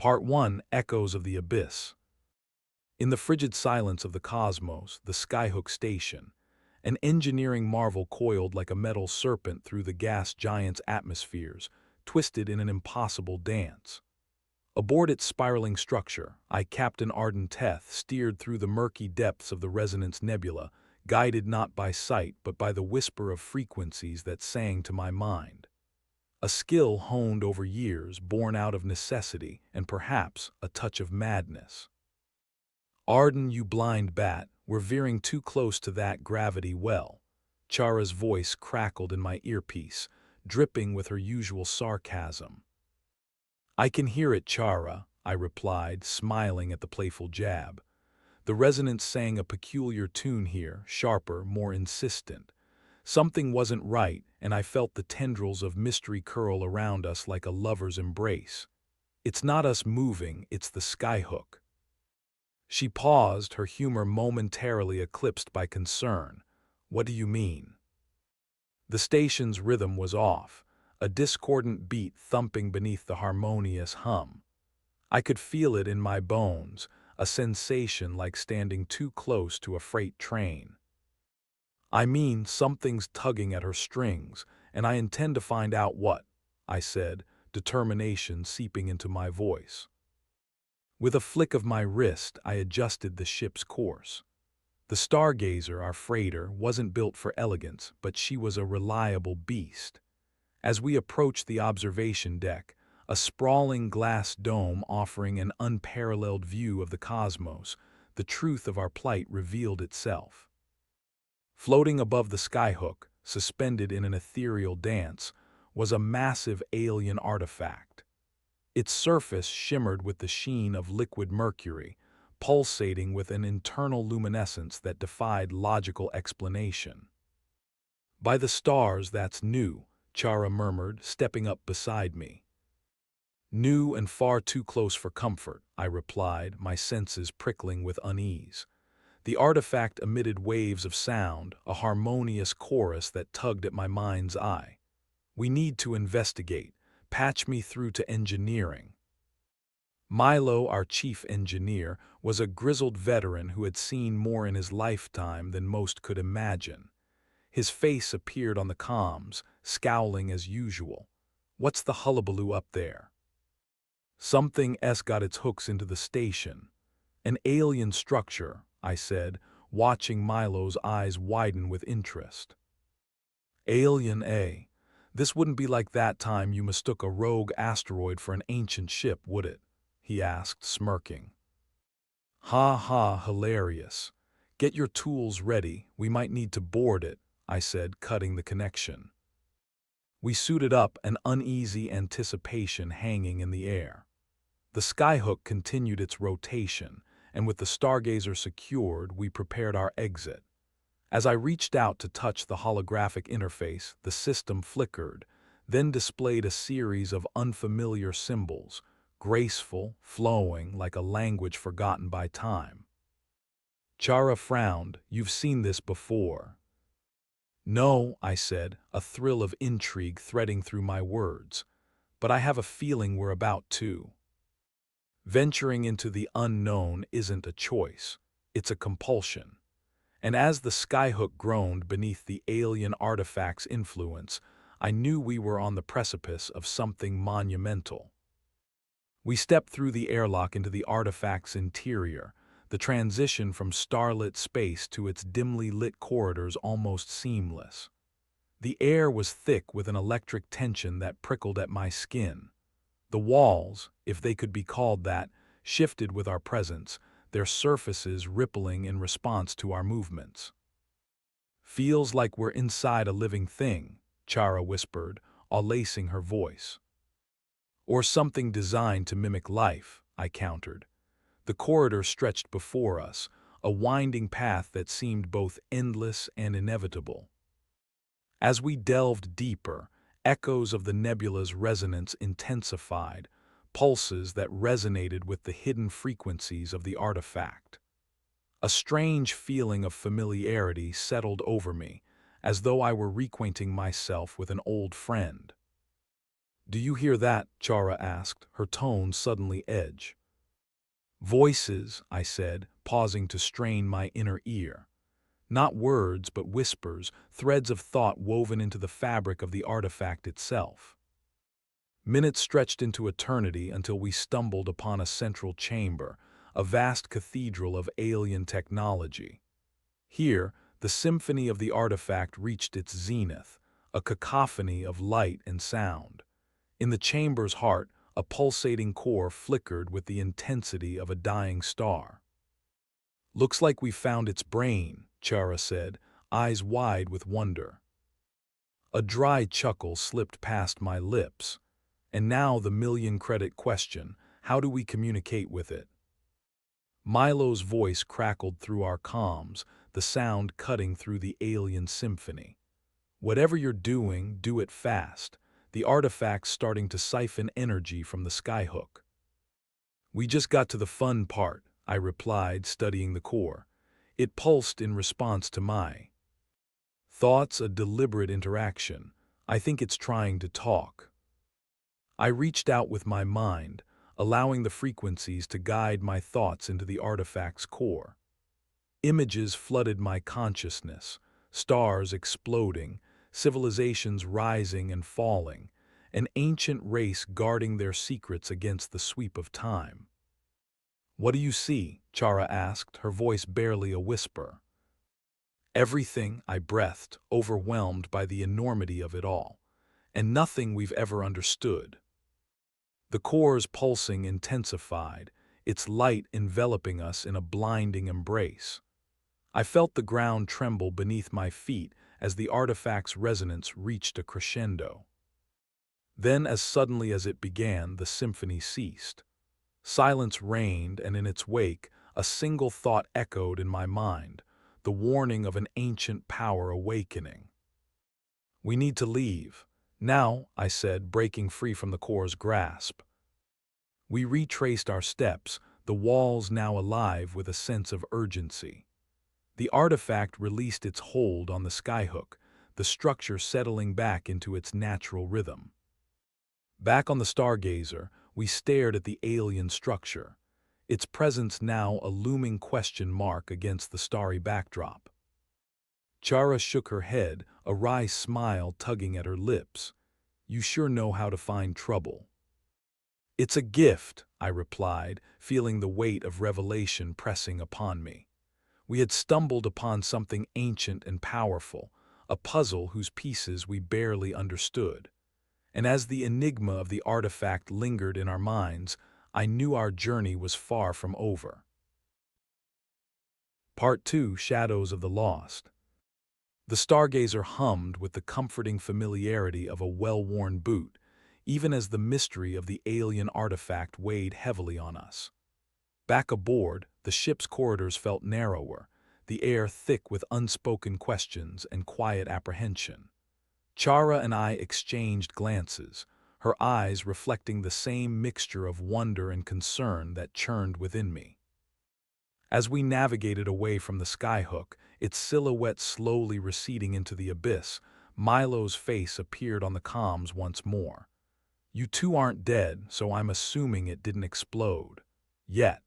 Part 1, Echoes of the Abyss. In the frigid silence of the cosmos, the skyhook station, an engineering marvel coiled like a metal serpent through the gas giant's atmospheres, twisted in an impossible dance. Aboard its spiraling structure, Captain Arden Teth, steered through the murky depths of the Resonance Nebula, guided not by sight but by the whisper of frequencies that sang to my mind. A skill honed over years, born out of necessity and perhaps a touch of madness. "Arden, you blind bat, we're veering too close to that gravity well." Chara's voice crackled in my earpiece, dripping with her usual sarcasm. "I can hear it, Chara," I replied, smiling at the playful jab. The resonance sang a peculiar tune here, sharper, more insistent. Something wasn't right, and I felt the tendrils of mystery curl around us like a lover's embrace. "It's not us moving, it's the skyhook." She paused, her humor momentarily eclipsed by concern. "What do you mean?" The station's rhythm was off, a discordant beat thumping beneath the harmonious hum. I could feel it in my bones, a sensation like standing too close to a freight train. "I mean, something's tugging at her strings, and I intend to find out what," I said, determination seeping into my voice. With a flick of my wrist, I adjusted the ship's course. The Stargazer, our freighter, wasn't built for elegance, but she was a reliable beast. As we approached the observation deck, a sprawling glass dome offering an unparalleled view of the cosmos, the truth of our plight revealed itself. Floating above the skyhook, suspended in an ethereal dance, was a massive alien artifact. Its surface shimmered with the sheen of liquid mercury, pulsating with an internal luminescence that defied logical explanation. "By the stars, that's new," Chara murmured, stepping up beside me. "New and far too close for comfort," I replied, my senses prickling with unease. The artifact emitted waves of sound, a harmonious chorus that tugged at my mind's eye. "We need to investigate. Patch me through to engineering." Milo, our chief engineer, was a grizzled veteran who had seen more in his lifetime than most could imagine. His face appeared on the comms, scowling as usual. "What's the hullabaloo up there?" "Something got its hooks into the station. An alien structure," I said, watching Milo's eyes widen with interest. "Alien, eh? This wouldn't be like that time you mistook a rogue asteroid for an ancient ship, would it?" he asked, smirking. "Ha ha, hilarious. Get your tools ready, we might need to board it," I said, cutting the connection. We suited up, an uneasy anticipation hanging in the air. The skyhook continued its rotation, and with the Stargazer secured, we prepared our exit. As I reached out to touch the holographic interface, the system flickered, then displayed a series of unfamiliar symbols, graceful, flowing, like a language forgotten by time. Chara frowned. "You've seen this before." "No," I said, a thrill of intrigue threading through my words. "But I have a feeling we're about to." Venturing into the unknown isn't a choice, it's a compulsion. And as the skyhook groaned beneath the alien artifact's influence, I knew we were on the precipice of something monumental. We stepped through the airlock into the artifact's interior, the transition from starlit space to its dimly lit corridors almost seamless. The air was thick with an electric tension that prickled at my skin. The walls, if they could be called that, shifted with our presence, their surfaces rippling in response to our movements. "Feels like we're inside a living thing," Chara whispered, lacing her voice. "Or something designed to mimic life," I countered. The corridor stretched before us, a winding path that seemed both endless and inevitable. As we delved deeper, echoes of the nebula's resonance intensified, pulses that resonated with the hidden frequencies of the artifact. A strange feeling of familiarity settled over me, as though I were reacquainting myself with an old friend. "Do you hear that?" Chara asked, her tone suddenly edge. "Voices," I said, pausing to strain my inner ear. Not words, but whispers, threads of thought woven into the fabric of the artifact itself. Minutes stretched into eternity until we stumbled upon a central chamber, a vast cathedral of alien technology. Here, the symphony of the artifact reached its zenith, a cacophony of light and sound. In the chamber's heart, a pulsating core flickered with the intensity of a dying star. "Looks like we found its brain," Chara said, eyes wide with wonder. A dry chuckle slipped past my lips. And now the million-credit question: how do we communicate with it? Milo's voice crackled through our comms, the sound cutting through the alien symphony. "Whatever you're doing, do it fast. The artifact's starting to siphon energy from the skyhook." "We just got to the fun part," I replied, studying the core. It pulsed in response to my thoughts, a deliberate interaction. I think it's trying to talk. I reached out with my mind, allowing the frequencies to guide my thoughts into the artifact's core. Images flooded my consciousness, stars exploding, civilizations rising and falling, an ancient race guarding their secrets against the sweep of time. "What do you see?" Chara asked, her voice barely a whisper. "Everything," I breathed, overwhelmed by the enormity of it all, "and nothing we've ever understood." The core's pulsing intensified, its light enveloping us in a blinding embrace. I felt the ground tremble beneath my feet as the artifact's resonance reached a crescendo. Then, as suddenly as it began, the symphony ceased. Silence reigned, and in its wake, a single thought echoed in my mind, the warning of an ancient power awakening. "We need to leave. Now," I said, breaking free from the core's grasp. We retraced our steps, the walls now alive with a sense of urgency. The artifact released its hold on the skyhook, the structure settling back into its natural rhythm. Back on the Stargazer, we stared at the alien structure, its presence now a looming question mark against the starry backdrop. Chara shook her head, a wry smile tugging at her lips. "You sure know how to find trouble." "It's a gift," I replied, feeling the weight of revelation pressing upon me. We had stumbled upon something ancient and powerful, a puzzle whose pieces we barely understood. And as the enigma of the artifact lingered in our minds, I knew our journey was far from over. Part 2: Shadows of the Lost. The Stargazer hummed with the comforting familiarity of a well-worn boot, even as the mystery of the alien artifact weighed heavily on us. Back aboard, the ship's corridors felt narrower, the air thick with unspoken questions and quiet apprehension. Chara and I exchanged glances, her eyes reflecting the same mixture of wonder and concern that churned within me. As we navigated away from the skyhook, its silhouette slowly receding into the abyss, Milo's face appeared on the comms once more. "You two aren't dead, so I'm assuming it didn't explode. Yet."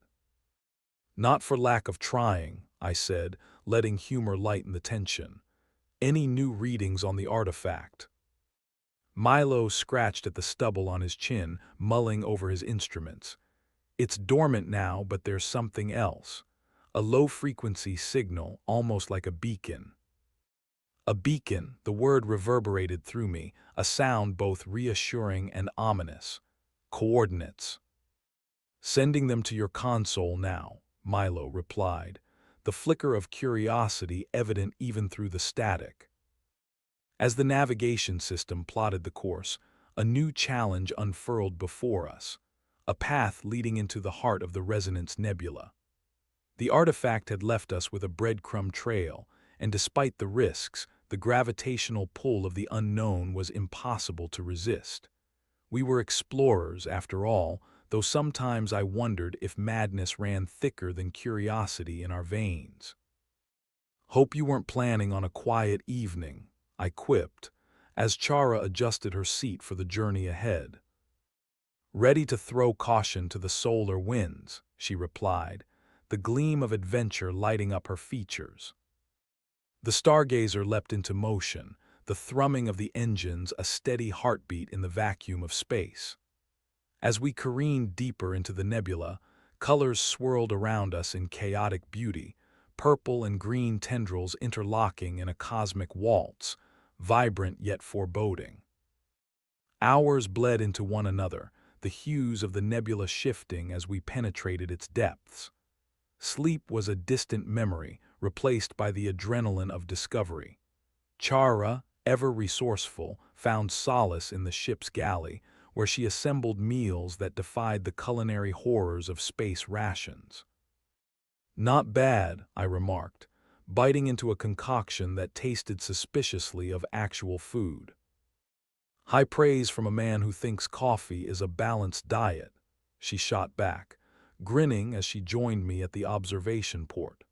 "Not for lack of trying," I said, letting humor lighten the tension. "Any new readings on the artifact?" Milo scratched at the stubble on his chin, mulling over his instruments. "It's dormant now, but there's something else. A low-frequency signal, almost like a beacon." A beacon, the word reverberated through me, a sound both reassuring and ominous. "Coordinates." "Sending them to your console now," Milo replied, the flicker of curiosity evident even through the static. As the navigation system plotted the course, a new challenge unfurled before us, a path leading into the heart of the Resonance Nebula. The artifact had left us with a breadcrumb trail, and despite the risks, the gravitational pull of the unknown was impossible to resist. We were explorers, after all, though sometimes I wondered if madness ran thicker than curiosity in our veins. "Hope you weren't planning on a quiet evening," I quipped, as Chara adjusted her seat for the journey ahead. "Ready to throw caution to the solar winds," she replied, the gleam of adventure lighting up her features. The Stargazer leapt into motion, the thrumming of the engines a steady heartbeat in the vacuum of space. As we careened deeper into the nebula, colors swirled around us in chaotic beauty, purple and green tendrils interlocking in a cosmic waltz, vibrant yet foreboding. Hours bled into one another, the hues of the nebula shifting as we penetrated its depths. Sleep was a distant memory, replaced by the adrenaline of discovery. Chara, ever resourceful, found solace in the ship's galley, where she assembled meals that defied the culinary horrors of space rations. "Not bad," I remarked, biting into a concoction that tasted suspiciously of actual food. "High praise from a man who thinks coffee is a balanced diet," she shot back, grinning as she joined me at the observation port.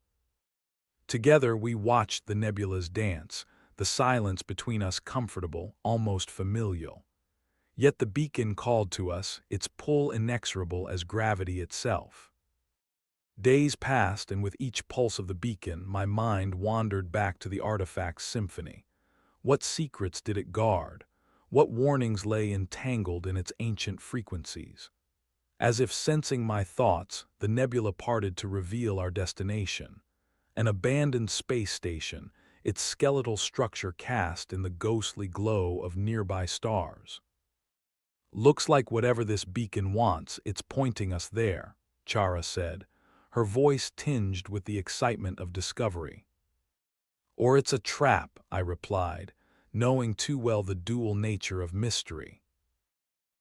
Together we watched the nebula's dance, the silence between us comfortable, almost familial. Yet the beacon called to us, its pull inexorable as gravity itself. Days passed, and with each pulse of the beacon, my mind wandered back to the artifact's symphony. What secrets did it guard? What warnings lay entangled in its ancient frequencies? As if sensing my thoughts, the nebula parted to reveal our destination. An abandoned space station, its skeletal structure cast in the ghostly glow of nearby stars. "Looks like whatever this beacon wants, it's pointing us there," Chara said, her voice tinged with the excitement of discovery. "Or it's a trap," I replied, knowing too well the dual nature of mystery.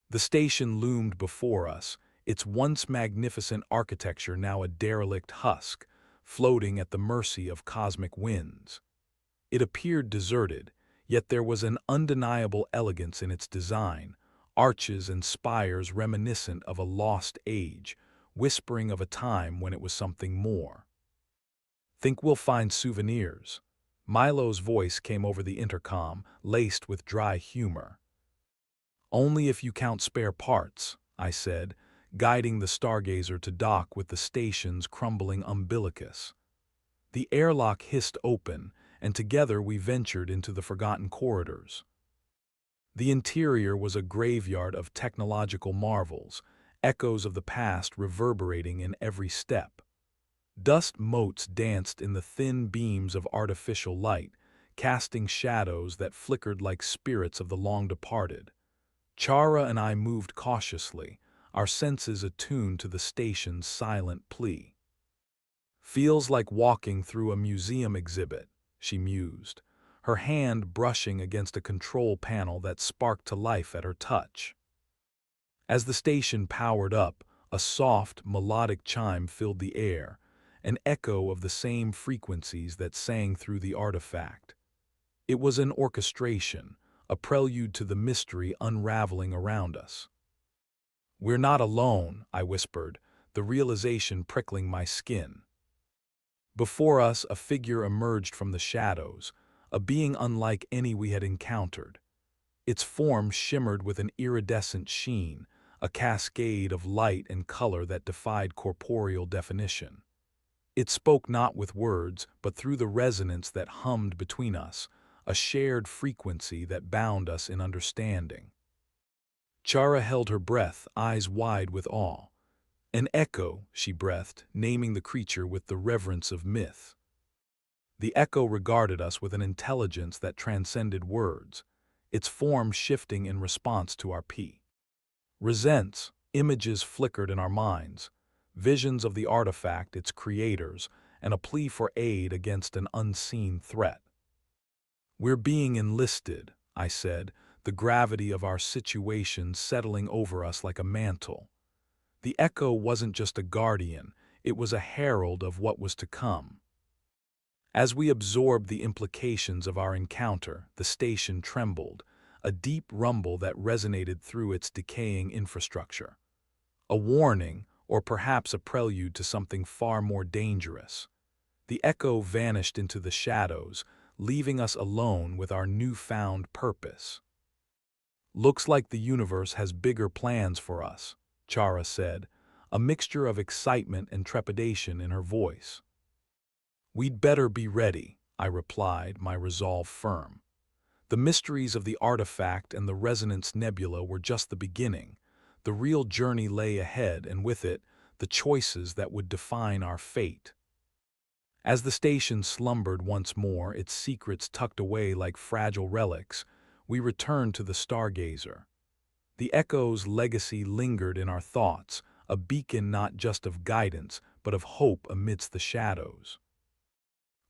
The station loomed before us, its once magnificent architecture now a derelict husk, floating at the mercy of cosmic winds. It appeared deserted, yet there was an undeniable elegance in its design, arches and spires reminiscent of a lost age, whispering of a time when it was something more. "Think we'll find souvenirs?" Milo's voice came over the intercom, laced with dry humor. "Only if you count spare parts," I said, guiding the Stargazer to dock with the station's crumbling umbilicus. The airlock hissed open, and together we ventured into the forgotten corridors. The interior was a graveyard of technological marvels, echoes of the past reverberating in every step. Dust motes danced in the thin beams of artificial light, casting shadows that flickered like spirits of the long-departed. Chara and I moved cautiously, our senses attuned to the station's silent plea. "Feels like walking through a museum exhibit," she mused, her hand brushing against a control panel that sparked to life at her touch. As the station powered up, a soft, melodic chime filled the air, an echo of the same frequencies that sang through the artifact. It was an orchestration, a prelude to the mystery unraveling around us. "We're not alone," I whispered, the realization prickling my skin. Before us, a figure emerged from the shadows, a being unlike any we had encountered. Its form shimmered with an iridescent sheen, a cascade of light and color that defied corporeal definition. It spoke not with words, but through the resonance that hummed between us, a shared frequency that bound us in understanding. Chara held her breath, eyes wide with awe. "An echo," she breathed, naming the creature with the reverence of myth. The echo regarded us with an intelligence that transcended words, its form shifting in response to our resents. Images flickered in our minds, visions of the artifact, its creators, and a plea for aid against an unseen threat. "We're being enlisted," I said, the gravity of our situation settling over us like a mantle. The echo wasn't just a guardian, it was a herald of what was to come. As we absorbed the implications of our encounter, the station trembled, a deep rumble that resonated through its decaying infrastructure. A warning, or perhaps a prelude to something far more dangerous. The echo vanished into the shadows, leaving us alone with our newfound purpose. "Looks like the universe has bigger plans for us," Chara said, a mixture of excitement and trepidation in her voice. "We'd better be ready," I replied, my resolve firm. The mysteries of the artifact and the Resonance Nebula were just the beginning. The real journey lay ahead, and with it, the choices that would define our fate. As the station slumbered once more, its secrets tucked away like fragile relics, we returned to the Stargazer. The Echo's legacy lingered in our thoughts, a beacon not just of guidance, but of hope amidst the shadows.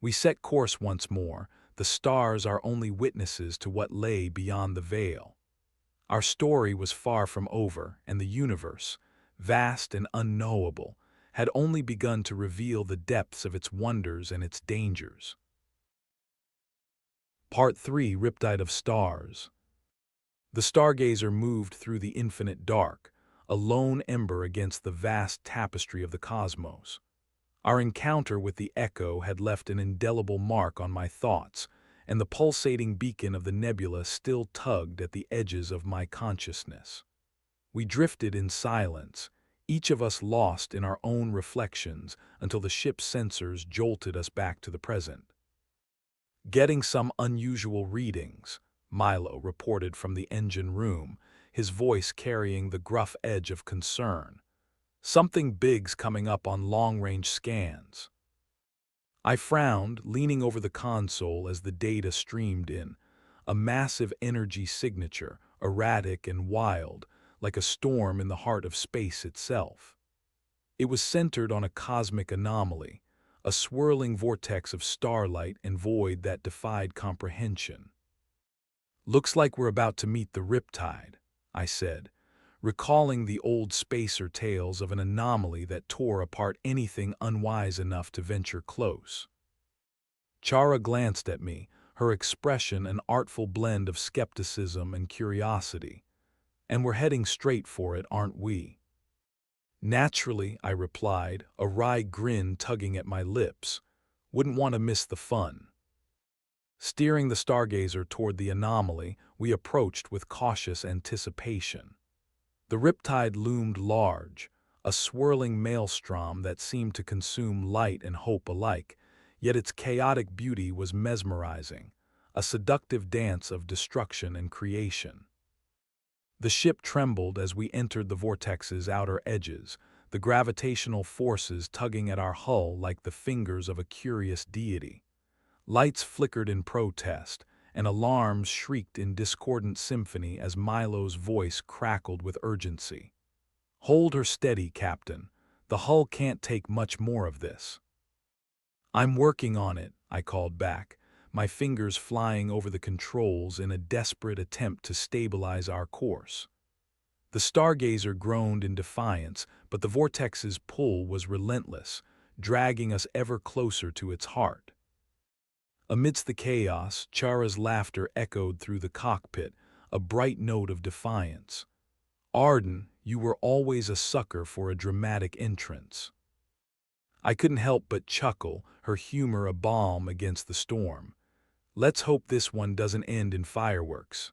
We set course once more, the stars our only witnesses to what lay beyond the veil. Our story was far from over, and the universe, vast and unknowable, had only begun to reveal the depths of its wonders and its dangers. Part 3: Riptide of Stars. The Stargazer moved through the infinite dark, a lone ember against the vast tapestry of the cosmos. Our encounter with the Echo had left an indelible mark on my thoughts, and the pulsating beacon of the nebula still tugged at the edges of my consciousness. We drifted in silence, each of us lost in our own reflections until the ship's sensors jolted us back to the present. "Getting some unusual readings," Milo reported from the engine room, his voice carrying the gruff edge of concern. "Something big's coming up on long-range scans." I frowned, leaning over the console as the data streamed in, a massive energy signature, erratic and wild, like a storm in the heart of space itself. It was centered on a cosmic anomaly, a swirling vortex of starlight and void that defied comprehension. "Looks like we're about to meet the Riptide," I said, recalling the old spacer tales of an anomaly that tore apart anything unwise enough to venture close. Chara glanced at me, her expression an artful blend of skepticism and curiosity. "And we're heading straight for it, aren't we?" "Naturally," I replied, a wry grin tugging at my lips. "Wouldn't want to miss the fun." Steering the Stargazer toward the anomaly, we approached with cautious anticipation. The Riptide loomed large, a swirling maelstrom that seemed to consume light and hope alike, yet its chaotic beauty was mesmerizing, a seductive dance of destruction and creation. The ship trembled as we entered the vortex's outer edges, the gravitational forces tugging at our hull like the fingers of a curious deity. Lights flickered in protest, and alarms shrieked in discordant symphony as Milo's voice crackled with urgency. "Hold her steady, Captain. The hull can't take much more of this." "I'm working on it," I called back, my fingers flying over the controls in a desperate attempt to stabilize our course. The Stargazer groaned in defiance, but the vortex's pull was relentless, dragging us ever closer to its heart. Amidst the chaos, Chara's laughter echoed through the cockpit, a bright note of defiance. "Arden, you were always a sucker for a dramatic entrance." I couldn't help but chuckle, her humor a balm against the storm. "Let's hope this one doesn't end in fireworks."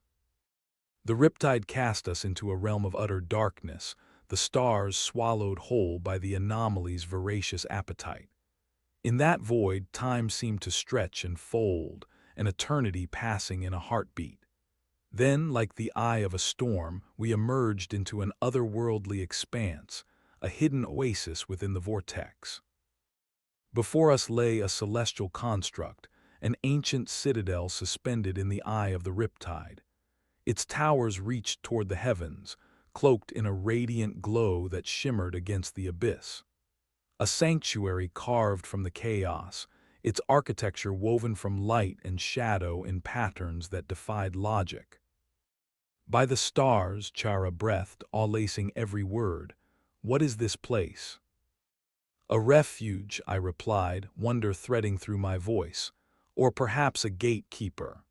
The Riptide cast us into a realm of utter darkness, the stars swallowed whole by the anomaly's voracious appetite. In that void, time seemed to stretch and fold, an eternity passing in a heartbeat. Then, like the eye of a storm, we emerged into an otherworldly expanse, a hidden oasis within the vortex. Before us lay a celestial construct, an ancient citadel suspended in the eye of the Riptide. Its towers reached toward the heavens, cloaked in a radiant glow that shimmered against the abyss. A sanctuary carved from the chaos, its architecture woven from light and shadow in patterns that defied logic. "By the stars," Chara breathed, awe-lacing every word, "what is this place?" "A refuge," I replied, wonder threading through my voice, "or perhaps a gatekeeper."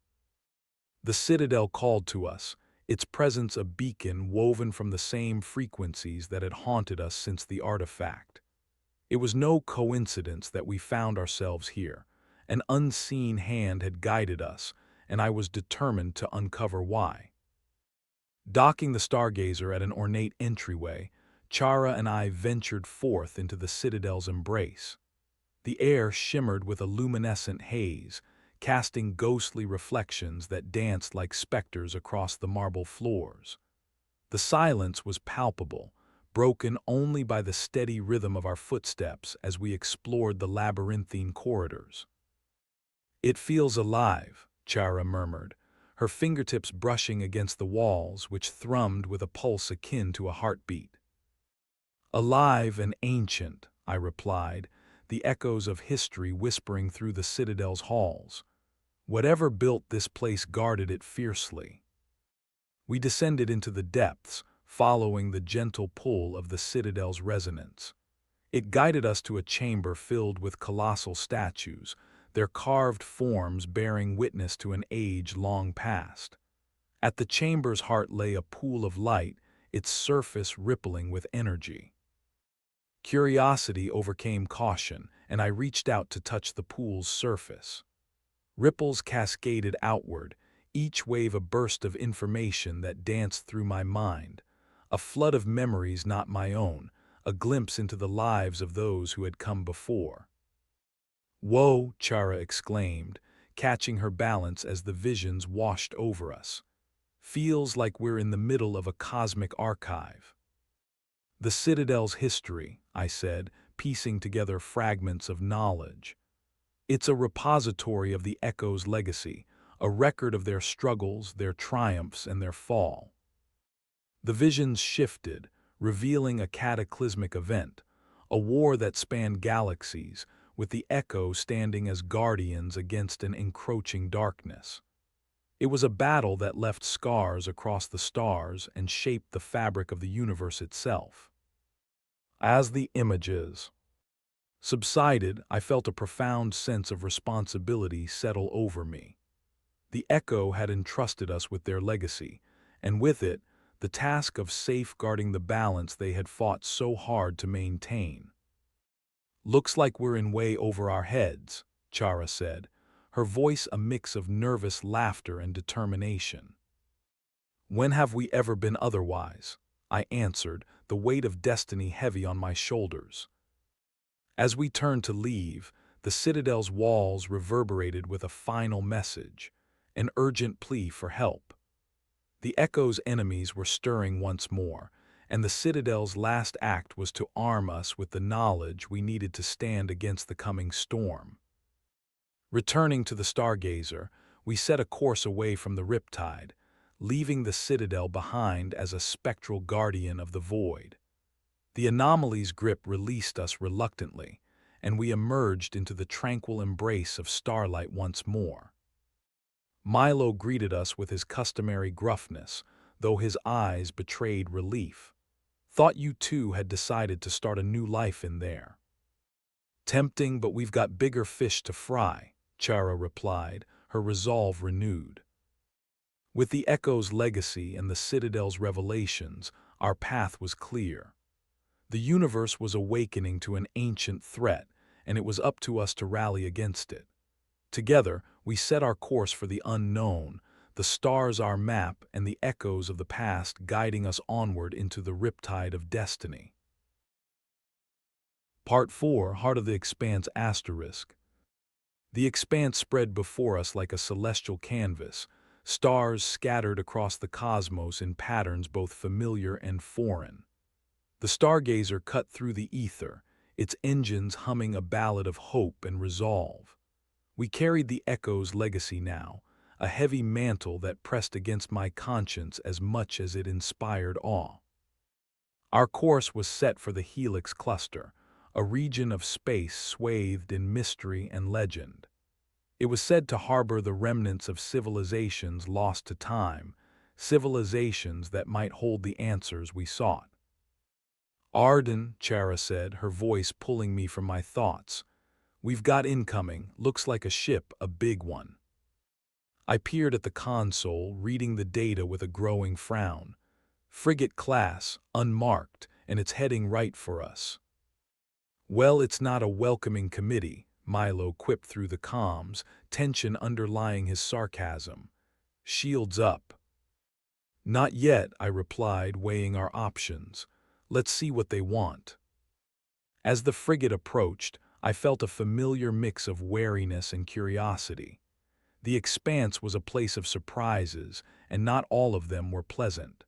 The citadel called to us, its presence a beacon woven from the same frequencies that had haunted us since the artifact. It was no coincidence that we found ourselves here, An unseen hand had guided us, and I was determined to uncover why. Docking the Stargazer at an ornate entryway, Chara and I ventured forth into the Citadel's embrace. The air shimmered with a luminescent haze, casting ghostly reflections that danced like specters across the marble floors. The silence was palpable, broken only by the steady rhythm of our footsteps as we explored the labyrinthine corridors. "It feels alive," Chara murmured, her fingertips brushing against the walls which thrummed with a pulse akin to a heartbeat. "Alive and ancient," I replied, the echoes of history whispering through the Citadel's halls. Whatever built this place guarded it fiercely. We descended into the depths, following the gentle pull of the Citadel's resonance. It guided us to a chamber filled with colossal statues, their carved forms bearing witness to an age long past. At the chamber's heart lay a pool of light, its surface rippling with energy. Curiosity overcame caution, and I reached out to touch the pool's surface. Ripples cascaded outward, each wave a burst of information that danced through my mind, a flood of memories not my own, a glimpse into the lives of those who had come before. "Whoa!" Chara exclaimed, catching her balance as the visions washed over us. "Feels like we're in the middle of a cosmic archive." "The Citadel's history," I said, piecing together fragments of knowledge. "It's a repository of the Echo's legacy, a record of their struggles, their triumphs, and their fall." The visions shifted, revealing a cataclysmic event, a war that spanned galaxies, with the Echo standing as guardians against an encroaching darkness. It was a battle that left scars across the stars and shaped the fabric of the universe itself. As the images subsided, I felt a profound sense of responsibility settle over me. The Echo had entrusted us with their legacy, and with it, the task of safeguarding the balance they had fought so hard to maintain. "Looks like we're in way over our heads," Chara said, her voice a mix of nervous laughter and determination. "When have we ever been otherwise?" I answered, the weight of destiny heavy on my shoulders. As we turned to leave, the Citadel's walls reverberated with a final message, an urgent plea for help. The Echo's enemies were stirring once more, and the Citadel's last act was to arm us with the knowledge we needed to stand against the coming storm. Returning to the Stargazer, we set a course away from the riptide, leaving the Citadel behind as a spectral guardian of the void. The anomaly's grip released us reluctantly, and we emerged into the tranquil embrace of starlight once more. Milo greeted us with his customary gruffness, though his eyes betrayed relief. "Thought you two had decided to start a new life in there." "Tempting, but we've got bigger fish to fry," Chara replied, her resolve renewed. With the Echo's legacy and the Citadel's revelations, our path was clear. The universe was awakening to an ancient threat, and it was up to us to rally against it. Together, we set our course for the unknown, the stars our map and the echoes of the past guiding us onward into the riptide of destiny. Part 4, Heart of the Expanse ***. The expanse spread before us like a celestial canvas, stars scattered across the cosmos in patterns both familiar and foreign. The Stargazer cut through the ether, its engines humming a ballad of hope and resolve. We carried the Echo's legacy now, a heavy mantle that pressed against my conscience as much as it inspired awe. Our course was set for the Helix Cluster, a region of space swathed in mystery and legend. It was said to harbor the remnants of civilizations lost to time, civilizations that might hold the answers we sought. "Arden," Chara said, her voice pulling me from my thoughts. "We've got incoming, looks like a ship, a big one." I peered at the console, reading the data with a growing frown. "Frigate class, unmarked, and it's heading right for us." "Well, it's not a welcoming committee," Milo quipped through the comms, tension underlying his sarcasm. "Shields up." "Not yet," I replied, weighing our options. "Let's see what they want." As the frigate approached, I felt a familiar mix of wariness and curiosity. The expanse was a place of surprises, and not all of them were pleasant.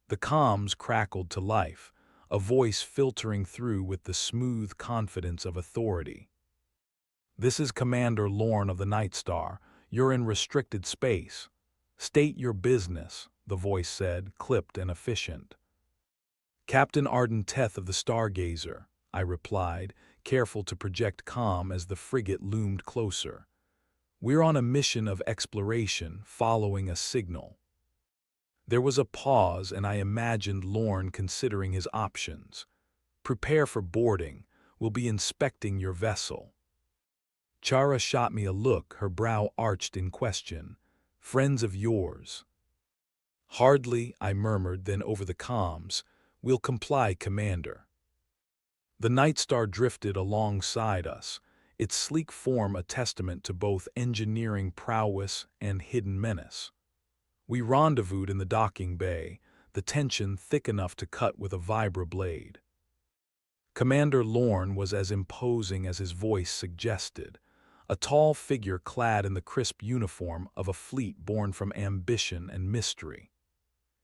The comms crackled to life, a voice filtering through with the smooth confidence of authority. "This is Commander Lorne of the Night Star. You're in restricted space. State your business," the voice said, clipped and efficient. "Captain Arden Teth of the Stargazer," I replied, careful to project calm as the frigate loomed closer. "We're on a mission of exploration, following a signal." There was a pause, and I imagined Lorne considering his options. "Prepare for boarding. We'll be inspecting your vessel." Chara shot me a look, her brow arched in question. "Friends of yours?" "Hardly," I murmured, then over the comms, "We'll comply, Commander." The Night Star drifted alongside us, its sleek form a testament to both engineering prowess and hidden menace. We rendezvoused in the docking bay, the tension thick enough to cut with a vibroblade. Commander Lorne was as imposing as his voice suggested, a tall figure clad in the crisp uniform of a fleet born from ambition and mystery.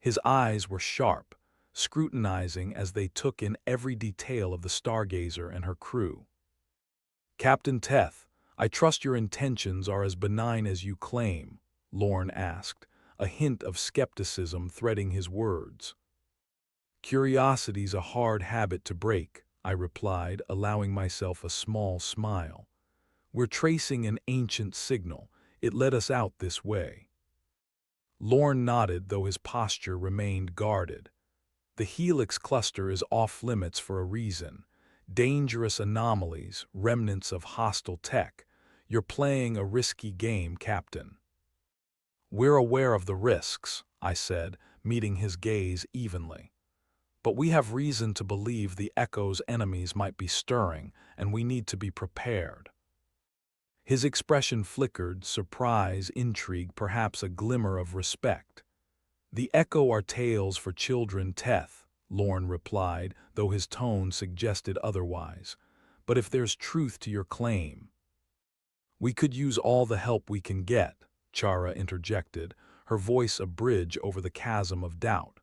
His eyes were sharp, scrutinizing as they took in every detail of the Stargazer and her crew. "Captain Teth, I trust your intentions are as benign as you claim," Lorne asked, a hint of skepticism threading his words. "Curiosity's a hard habit to break," I replied, allowing myself a small smile. "We're tracing an ancient signal. It led us out this way." Lorne nodded, though his posture remained guarded. "The Helix cluster is off-limits for a reason. Dangerous anomalies, remnants of hostile tech. You're playing a risky game, Captain." "We're aware of the risks," I said, meeting his gaze evenly. "But we have reason to believe the Echo's enemies might be stirring, and we need to be prepared." His expression flickered, surprise, intrigue, perhaps a glimmer of respect. "The Echo are tales for children, Teth," Lorne replied, though his tone suggested otherwise. "But if there's truth to your claim—" "We could use all the help we can get," Chara interjected, her voice a bridge over the chasm of doubt.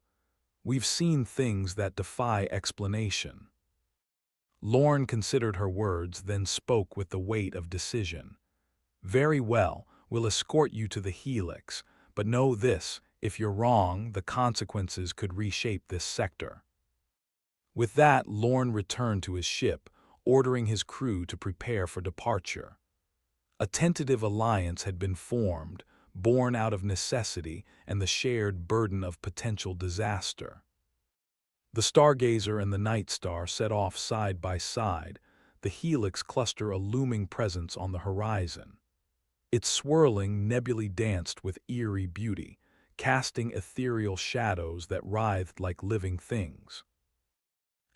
"We've seen things that defy explanation." Lorne considered her words, then spoke with the weight of decision. "Very well, we'll escort you to the Helix, but know this, if you're wrong, the consequences could reshape this sector." With that, Lorne returned to his ship, ordering his crew to prepare for departure. A tentative alliance had been formed, born out of necessity and the shared burden of potential disaster. The Stargazer and the Night Star set off side by side, the Helix cluster a looming presence on the horizon. Its swirling nebulae danced with eerie beauty, casting ethereal shadows that writhed like living things.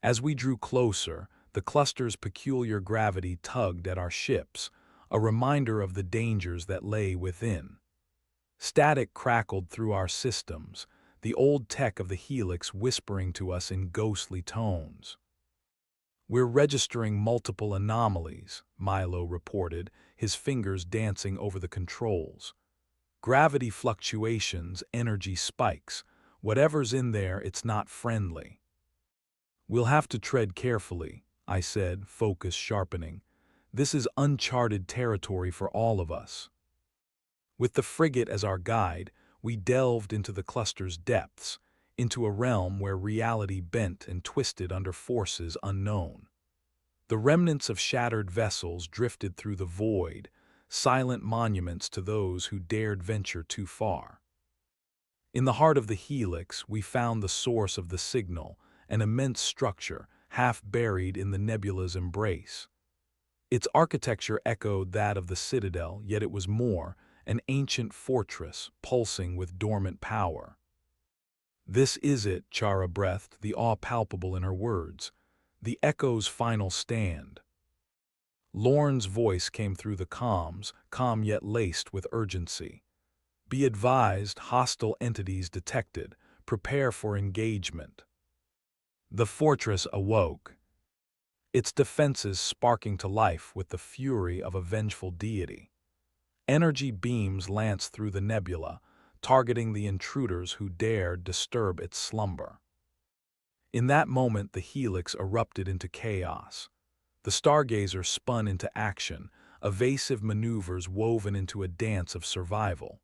As we drew closer, the cluster's peculiar gravity tugged at our ships, a reminder of the dangers that lay within. Static crackled through our systems, the old tech of the Helix whispering to us in ghostly tones. "We're registering multiple anomalies," Milo reported, his fingers dancing over the controls. "Gravity fluctuations, energy spikes. Whatever's in there, it's not friendly." "We'll have to tread carefully," I said, focus sharpening. "This is uncharted territory for all of us." With the frigate as our guide, we delved into the cluster's depths, into a realm where reality bent and twisted under forces unknown. The remnants of shattered vessels drifted through the void, silent monuments to those who dared venture too far. In the heart of the Helix, we found the source of the signal, an immense structure, half buried in the nebula's embrace. Its architecture echoed that of the Citadel, yet it was more, an ancient fortress pulsing with dormant power. "This is it," Chara breathed, the awe palpable in her words. "The Echo's final stand." Lorne's voice came through the comms, calm yet laced with urgency. Be advised, hostile entities detected. Prepare for engagement. The fortress awoke, its defenses sparking to life with the fury of a vengeful deity. Energy beams lanced through the nebula, targeting the intruders who dared disturb its slumber. In that moment, the helix erupted into chaos. The Stargazer spun into action, evasive maneuvers woven into a dance of survival.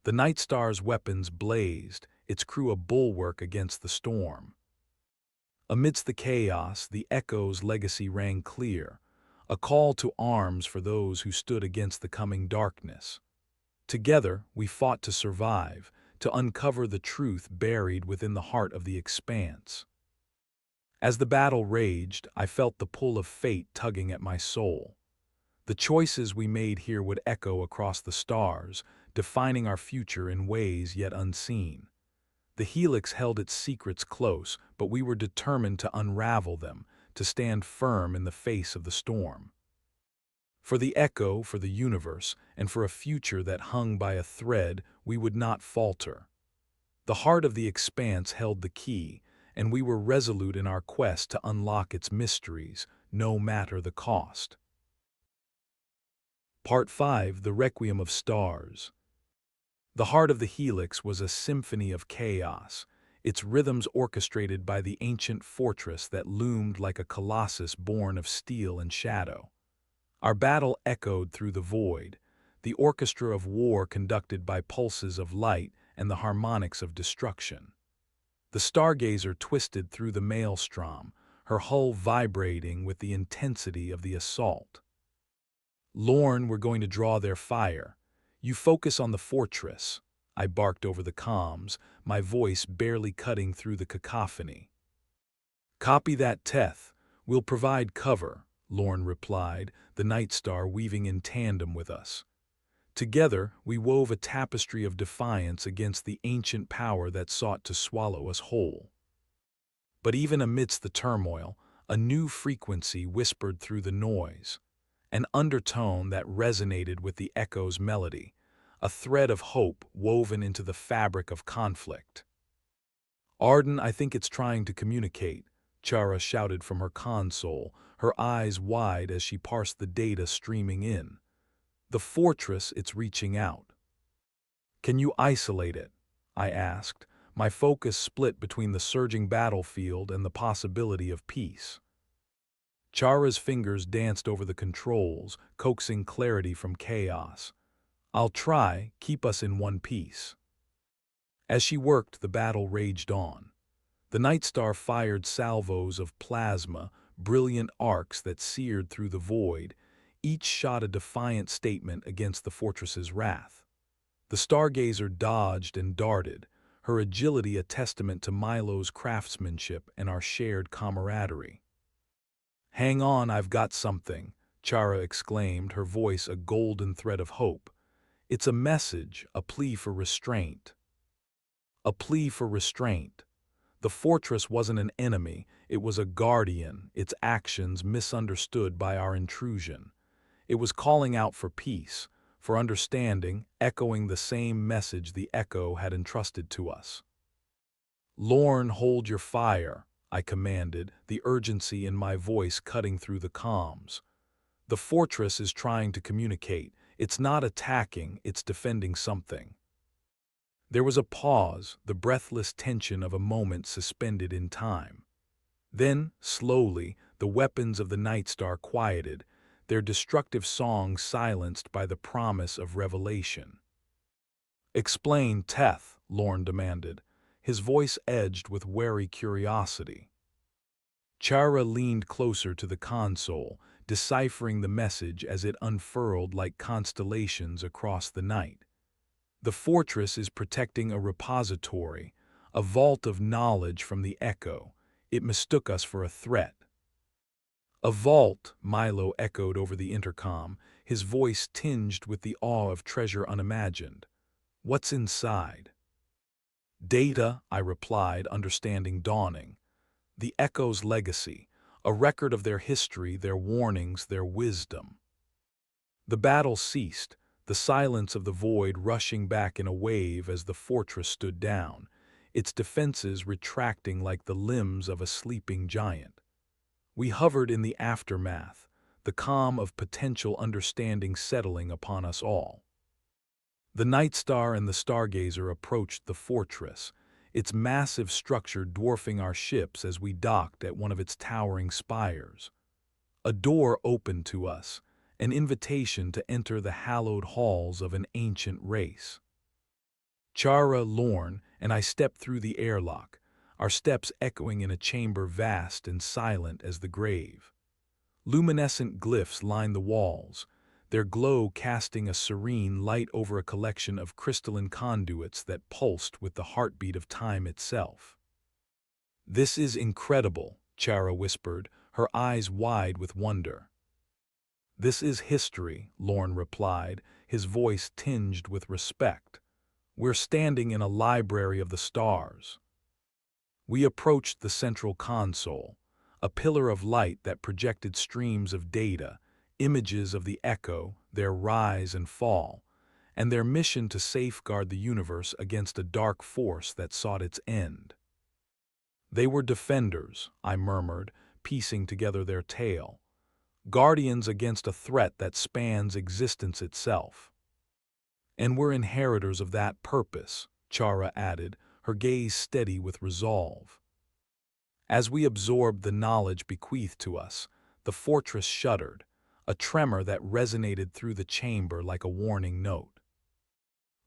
The Night Star's weapons blazed, its crew a bulwark against the storm. Amidst the chaos, the Echo's legacy rang clear, a call to arms for those who stood against the coming darkness. Together, we fought to survive, to uncover the truth buried within the heart of the expanse. As the battle raged, I felt the pull of fate tugging at my soul. The choices we made here would echo across the stars, defining our future in ways yet unseen. The helix held its secrets close, but we were determined to unravel them, to stand firm in the face of the storm. For the Echo, for the universe, and for a future that hung by a thread, we would not falter. The heart of the expanse held the key, and we were resolute in our quest to unlock its mysteries, no matter the cost. Part 5: The Requiem of Stars. The heart of the helix was a symphony of chaos, its rhythms orchestrated by the ancient fortress that loomed like a colossus born of steel and shadow. Our battle echoed through the void, the orchestra of war conducted by pulses of light and the harmonics of destruction. The Stargazer twisted through the maelstrom, her hull vibrating with the intensity of the assault. Lorne, we're going to draw their fire. You focus on the fortress, I barked over the comms, my voice barely cutting through the cacophony. Copy that, Teth. We'll provide cover, Lorne replied, the Night Star weaving in tandem with us. Together, we wove a tapestry of defiance against the ancient power that sought to swallow us whole. But even amidst the turmoil, a new frequency whispered through the noise, an undertone that resonated with the Echo's melody, a thread of hope woven into the fabric of conflict. Arden, I think it's trying to communicate, Chara shouted from her console, her eyes wide as she parsed the data streaming in. The fortress, it's reaching out. Can you isolate it? I asked, my focus split between the surging battlefield and the possibility of peace. Chara's fingers danced over the controls, coaxing clarity from chaos. I'll try, keep us in one piece. As she worked, the battle raged on. The Night Star fired salvos of plasma, brilliant arcs that seared through the void, each shot a defiant statement against the fortress's wrath. The Stargazer dodged and darted, her agility a testament to Milo's craftsmanship and our shared camaraderie. Hang on, I've got something, Chara exclaimed, her voice a golden thread of hope. It's a message, a plea for restraint. A plea for restraint. The fortress wasn't an enemy, it was a guardian, its actions misunderstood by our intrusion. It was calling out for peace, for understanding, echoing the same message the Echo had entrusted to us. Lorne, hold your fire, I commanded, the urgency in my voice cutting through the comms. The fortress is trying to communicate. It's not attacking, it's defending something. There was a pause, the breathless tension of a moment suspended in time. Then, slowly, the weapons of the Night Star quieted, their destructive song silenced by the promise of revelation. Explain, Teth, Lorne demanded, his voice edged with wary curiosity. Chara leaned closer to the console, deciphering the message as it unfurled like constellations across the night. The fortress is protecting a repository, a vault of knowledge from the Echo. It mistook us for a threat. A vault, Milo echoed over the intercom, his voice tinged with the awe of treasure unimagined. What's inside? Data, I replied, understanding dawning. The Echo's legacy, a record of their history, their warnings, their wisdom. The battle ceased, the silence of the void rushing back in a wave as the fortress stood down, its defenses retracting like the limbs of a sleeping giant. We hovered in the aftermath, the calm of potential understanding settling upon us all. The Night Star and the Stargazer approached the fortress, its massive structure dwarfing our ships as we docked at one of its towering spires. A door opened to us, an invitation to enter the hallowed halls of an ancient race. Chara, Lorne, and I stepped through the airlock, our steps echoing in a chamber vast and silent as the grave. Luminescent glyphs lined the walls, their glow casting a serene light over a collection of crystalline conduits that pulsed with the heartbeat of time itself. "This is incredible," Chara whispered, her eyes wide with wonder. "This is history," Lorne replied, his voice tinged with respect. "We're standing in a library of the stars." We approached the central console, a pillar of light that projected streams of data, images of the echo, their rise and fall, and their mission to safeguard the universe against a dark force that sought its end. "They were defenders," I murmured, piecing together their tale. "Guardians against a threat that spans existence itself." "And we're inheritors of that purpose," Chara added, her gaze steady with resolve. As we absorbed the knowledge bequeathed to us, the fortress shuddered, a tremor that resonated through the chamber like a warning note.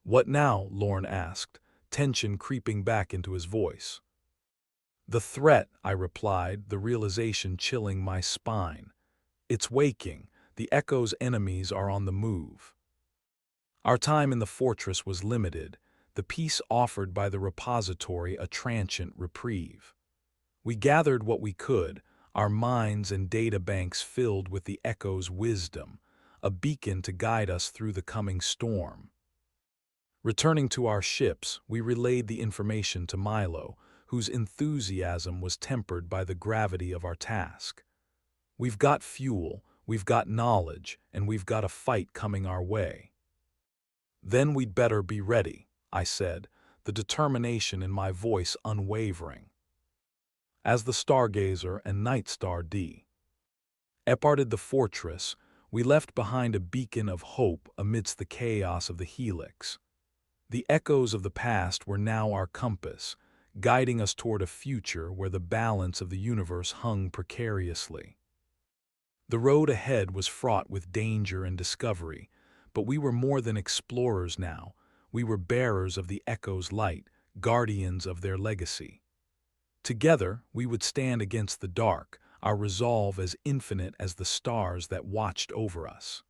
"What now?" Lorne asked, tension creeping back into his voice. "The threat," I replied, the realization chilling my spine. "It's waking. The Echo's enemies are on the move." Our time in the fortress was limited, the peace offered by the repository a transient reprieve. We gathered what we could, our minds and data banks filled with the Echo's wisdom, a beacon to guide us through the coming storm. Returning to our ships, we relayed the information to Milo, whose enthusiasm was tempered by the gravity of our task. "We've got fuel, we've got knowledge, and we've got a fight coming our way." "Then we'd better be ready," I said, the determination in my voice unwavering. As the Stargazer and Night Star departed the fortress, we left behind a beacon of hope amidst the chaos of the helix. The echoes of the past were now our compass, guiding us toward a future where the balance of the universe hung precariously. The road ahead was fraught with danger and discovery, but we were more than explorers now. We were bearers of the Echo's light, guardians of their legacy. Together, we would stand against the dark, our resolve as infinite as the stars that watched over us.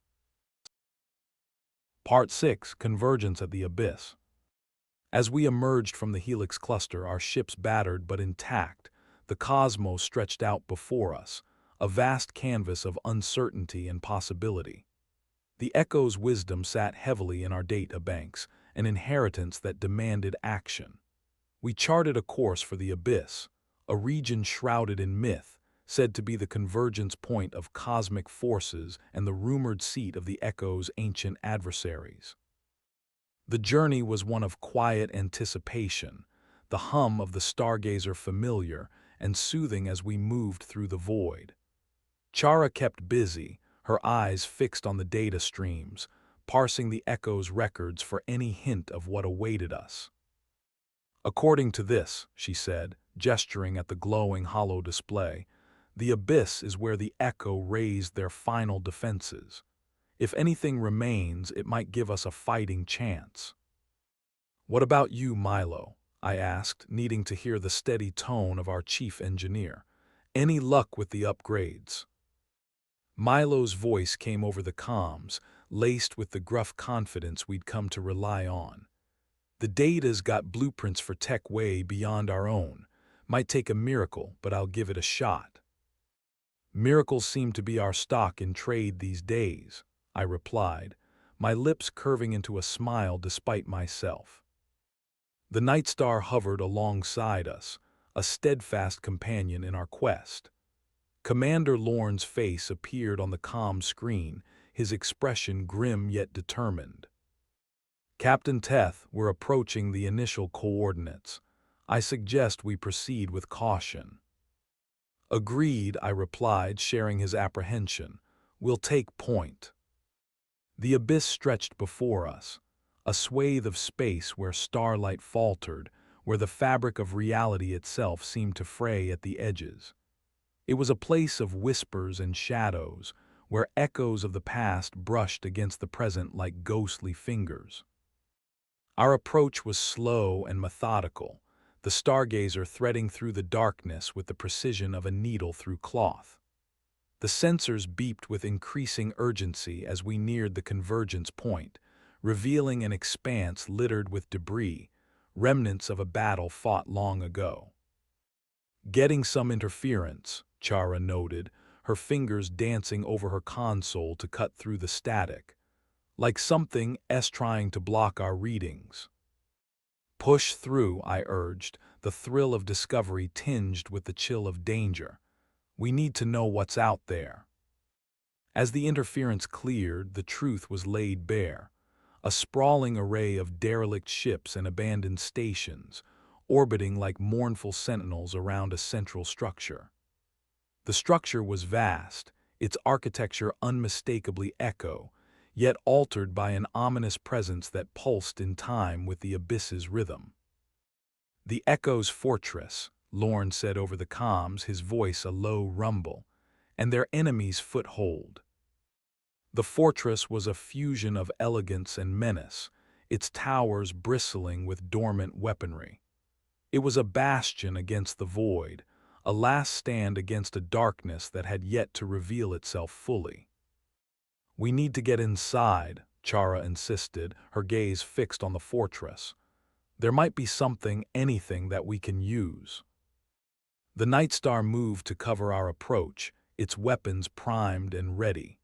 Part 6: Convergence at the Abyss. As we emerged from the Helix cluster, our ships battered but intact, the cosmos stretched out before us, a vast canvas of uncertainty and possibility. The Echo's wisdom sat heavily in our data banks, an inheritance that demanded action. We charted a course for the Abyss, a region shrouded in myth, said to be the convergence point of cosmic forces and the rumored seat of the Echo's ancient adversaries. The journey was one of quiet anticipation, the hum of the Stargazer familiar and soothing as we moved through the void. Chara kept busy, her eyes fixed on the data streams, parsing the Echo's records for any hint of what awaited us. "According to this," she said, gesturing at the glowing hollow display, "the Abyss is where the Echo raised their final defenses. If anything remains, it might give us a fighting chance." "What about you, Milo?" I asked, needing to hear the steady tone of our chief engineer. "Any luck with the upgrades?" Milo's voice came over the comms, laced with the gruff confidence we'd come to rely on. "The data's got blueprints for tech way beyond our own. Might take a miracle, but I'll give it a shot." "Miracles seem to be our stock in trade these days," I replied, my lips curving into a smile despite myself. The Night Star hovered alongside us, a steadfast companion in our quest. Commander Lorne's face appeared on the comm screen, his expression grim yet determined. Captain Teth, we're approaching the initial coordinates. I suggest we proceed with caution. Agreed, I replied, sharing his apprehension. We'll take point. The abyss stretched before us, a swathe of space where starlight faltered, where the fabric of reality itself seemed to fray at the edges. It was a place of whispers and shadows, where echoes of the past brushed against the present like ghostly fingers. Our approach was slow and methodical, the Stargazer threading through the darkness with the precision of a needle through cloth. The sensors beeped with increasing urgency as we neared the convergence point, revealing an expanse littered with debris, remnants of a battle fought long ago. Getting some interference, Chara noted, her fingers dancing over her console to cut through the static, like something trying to block our readings. Push through, I urged, the thrill of discovery tinged with the chill of danger. We need to know what's out there. As the interference cleared, the truth was laid bare. A sprawling array of derelict ships and abandoned stations, orbiting like mournful sentinels around a central structure. The structure was vast, its architecture unmistakably echo, yet altered by an ominous presence that pulsed in time with the abyss's rhythm. The Echo's fortress, Lorne said over the comms, his voice a low rumble, and their enemy's foothold. The fortress was a fusion of elegance and menace, its towers bristling with dormant weaponry. It was a bastion against the void, a last stand against a darkness that had yet to reveal itself fully. We need to get inside, Chara insisted, her gaze fixed on the fortress. There might be something, anything that we can use. The Night Star moved to cover our approach, its weapons primed and ready.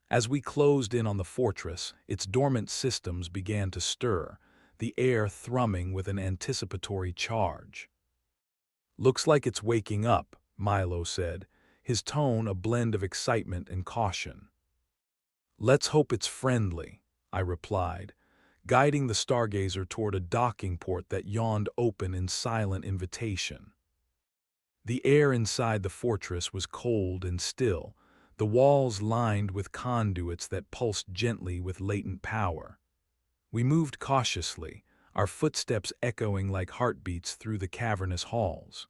As we closed in on the fortress, its dormant systems began to stir, the air thrumming with an anticipatory charge. Looks like it's waking up, Milo said, his tone a blend of excitement and caution. Let's hope it's friendly, I replied, guiding the Stargazer toward a docking port that yawned open in silent invitation. The air inside the fortress was cold and still, the walls lined with conduits that pulsed gently with latent power. We moved cautiously, our footsteps echoing like heartbeats through the cavernous halls.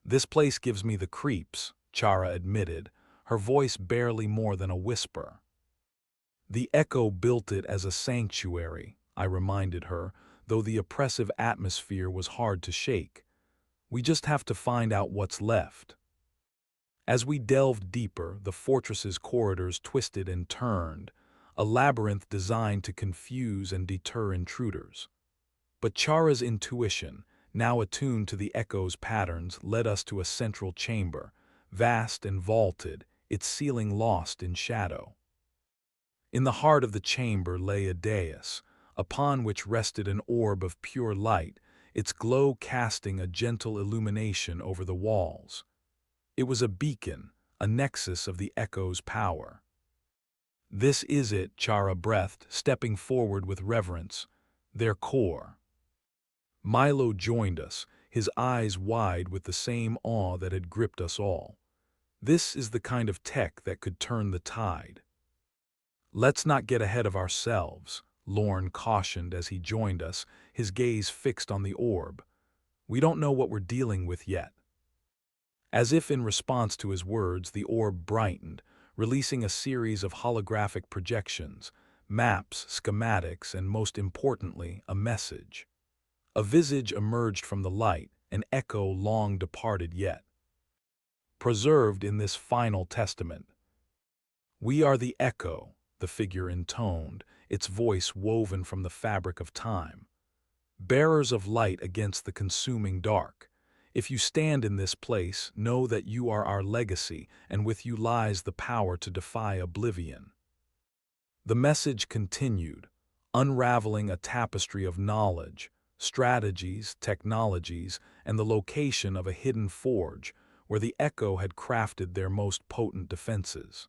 This place gives me the creeps, Chara admitted, her voice barely more than a whisper. The Echo built it as a sanctuary, I reminded her, though the oppressive atmosphere was hard to shake. We just have to find out what's left. As we delved deeper, the fortress's corridors twisted and turned, a labyrinth designed to confuse and deter intruders. But Chara's intuition, now attuned to the Echo's patterns, led us to a central chamber, vast and vaulted, its ceiling lost in shadow. In the heart of the chamber lay a dais, upon which rested an orb of pure light, its glow casting a gentle illumination over the walls. It was a beacon, a nexus of the Echo's power. This is it, Chara breathed, stepping forward with reverence, their core. Milo joined us, his eyes wide with the same awe that had gripped us all. This is the kind of tech that could turn the tide. Let's not get ahead of ourselves, Lorne cautioned as he joined us, his gaze fixed on the orb. We don't know what we're dealing with yet. As if in response to his words, the orb brightened, releasing a series of holographic projections, maps, schematics, and most importantly, a message. A visage emerged from the light, an echo long departed yet preserved in this final testament. We are the Echo, the figure intoned, its voice woven from the fabric of time. Bearers of light against the consuming dark. If you stand in this place, know that you are our legacy, and with you lies the power to defy oblivion. The message continued, unraveling a tapestry of knowledge, strategies, technologies, and the location of a hidden forge, where the Echo had crafted their most potent defenses.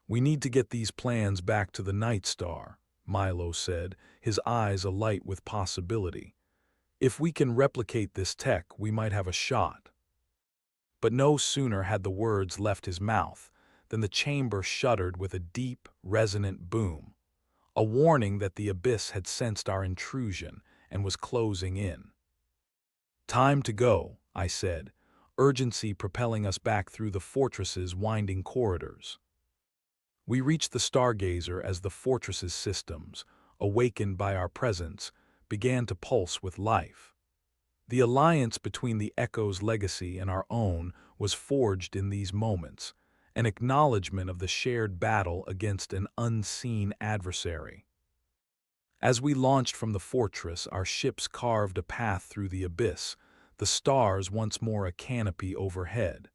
"We need to get these plans back to the Night Star," Milo said, his eyes alight with possibility. "If we can replicate this tech, we might have a shot." But no sooner had the words left his mouth than the chamber shuddered with a deep, resonant boom, a warning that the abyss had sensed our intrusion and was closing in. "Time to go," I said, urgency propelling us back through the fortress's winding corridors. We reached the Stargazer as the fortress's systems, awakened by our presence, began to pulse with life. The alliance between the Echo's legacy and our own was forged in these moments, an acknowledgement of the shared battle against an unseen adversary. As we launched from the fortress, our ships carved a path through the abyss, the stars once more a canopy overhead.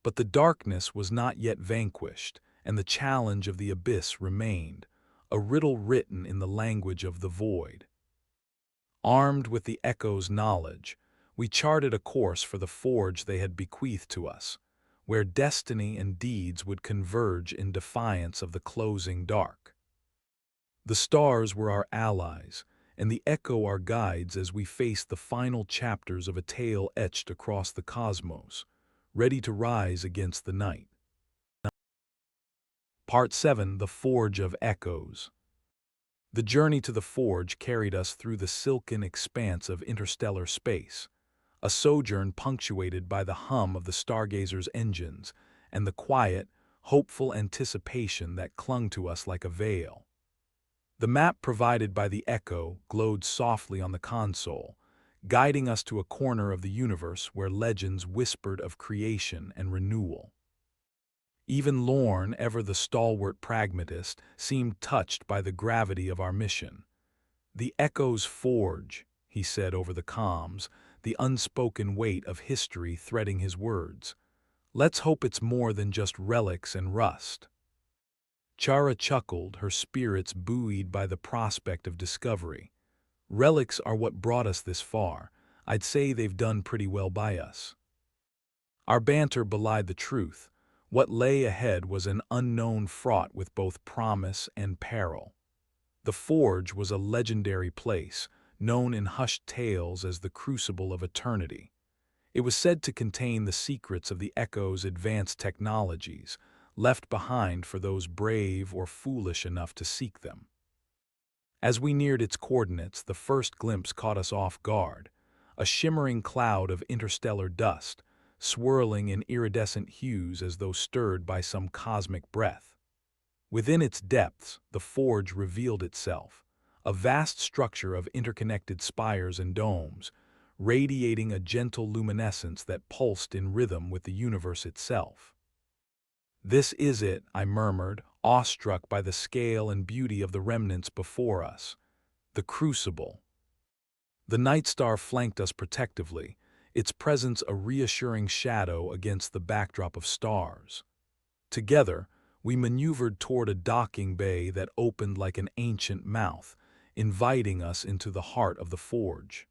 But the darkness was not yet vanquished, and the challenge of the abyss remained, a riddle written in the language of the void. Armed with the Echo's knowledge, we charted a course for the forge they had bequeathed to us, where destiny and deeds would converge in defiance of the closing dark. The stars were our allies, and the Echo our guides as we faced the final chapters of a tale etched across the cosmos, ready to rise against the night. Part 7: The Forge of Echoes. The journey to the forge carried us through the silken expanse of interstellar space, a sojourn punctuated by the hum of the Stargazer's engines and the quiet, hopeful anticipation that clung to us like a veil. The map provided by the Echo glowed softly on the console, guiding us to a corner of the universe where legends whispered of creation and renewal. Even Lorne, ever the stalwart pragmatist, seemed touched by the gravity of our mission. "The Echo's forge," he said over the comms, the unspoken weight of history threading his words. "Let's hope it's more than just relics and rust." Chara chuckled, her spirits buoyed by the prospect of discovery. "Relics are what brought us this far. I'd say they've done pretty well by us." Our banter belied the truth. What lay ahead was an unknown fraught with both promise and peril. The forge was a legendary place, known in hushed tales as the Crucible of Eternity. It was said to contain the secrets of the Echo's advanced technologies, left behind for those brave or foolish enough to seek them. As we neared its coordinates, the first glimpse caught us off guard, a shimmering cloud of interstellar dust, swirling in iridescent hues as though stirred by some cosmic breath. Within its depths, the forge revealed itself, a vast structure of interconnected spires and domes, radiating a gentle luminescence that pulsed in rhythm with the universe itself. "This is it," I murmured, awestruck by the scale and beauty of the remnants before us. "The Crucible." The Night Star flanked us protectively, its presence a reassuring shadow against the backdrop of stars. Together, we maneuvered toward a docking bay that opened like an ancient mouth, inviting us into the heart of the forge.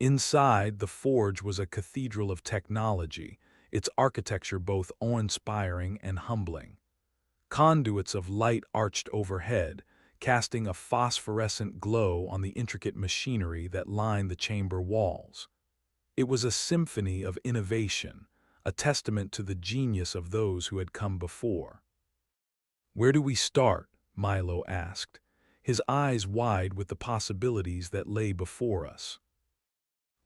Inside, the forge was a cathedral of technology, its architecture both awe-inspiring and humbling. Conduits of light arched overhead, casting a phosphorescent glow on the intricate machinery that lined the chamber walls. It was a symphony of innovation, a testament to the genius of those who had come before. "Where do we start?" Milo asked, his eyes wide with the possibilities that lay before us.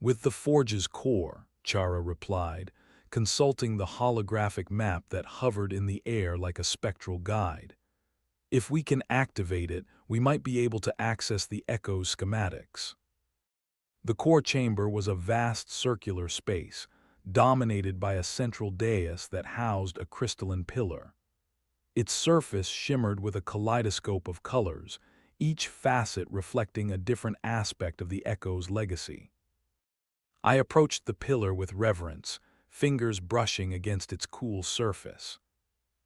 "With the forge's core," Chara replied, consulting the holographic map that hovered in the air like a spectral guide. "If we can activate it, we might be able to access the Echo's schematics." The core chamber was a vast circular space, dominated by a central dais that housed a crystalline pillar. Its surface shimmered with a kaleidoscope of colors, each facet reflecting a different aspect of the Echo's legacy. I approached the pillar with reverence, fingers brushing against its cool surface.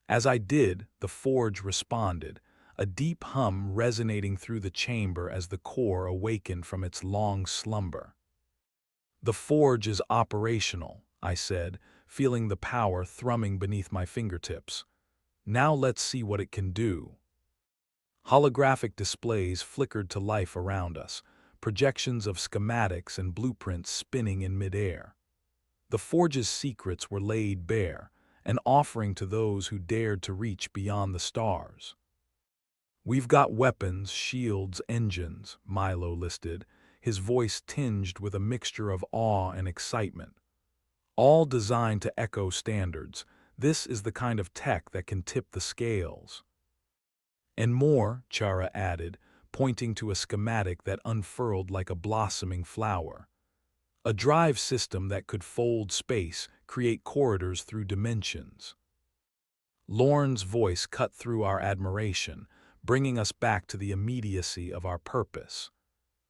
As I did, the forge responded, a deep hum resonating through the chamber as the core awakened from its long slumber. "The forge is operational," I said, feeling the power thrumming beneath my fingertips. Now let's see what it can do. Holographic displays flickered to life around us, projections of schematics and blueprints spinning in midair. The forge's secrets were laid bare, an offering to those who dared to reach beyond the stars. "We've got weapons, shields, engines," Milo listed, his voice tinged with a mixture of awe and excitement. "All designed to echo standards. This is the kind of tech that can tip the scales." "And more," Chara added, pointing to a schematic that unfurled like a blossoming flower. "A drive system that could fold space, create corridors through dimensions." Lorne's voice cut through our admiration, bringing us back to the immediacy of our purpose.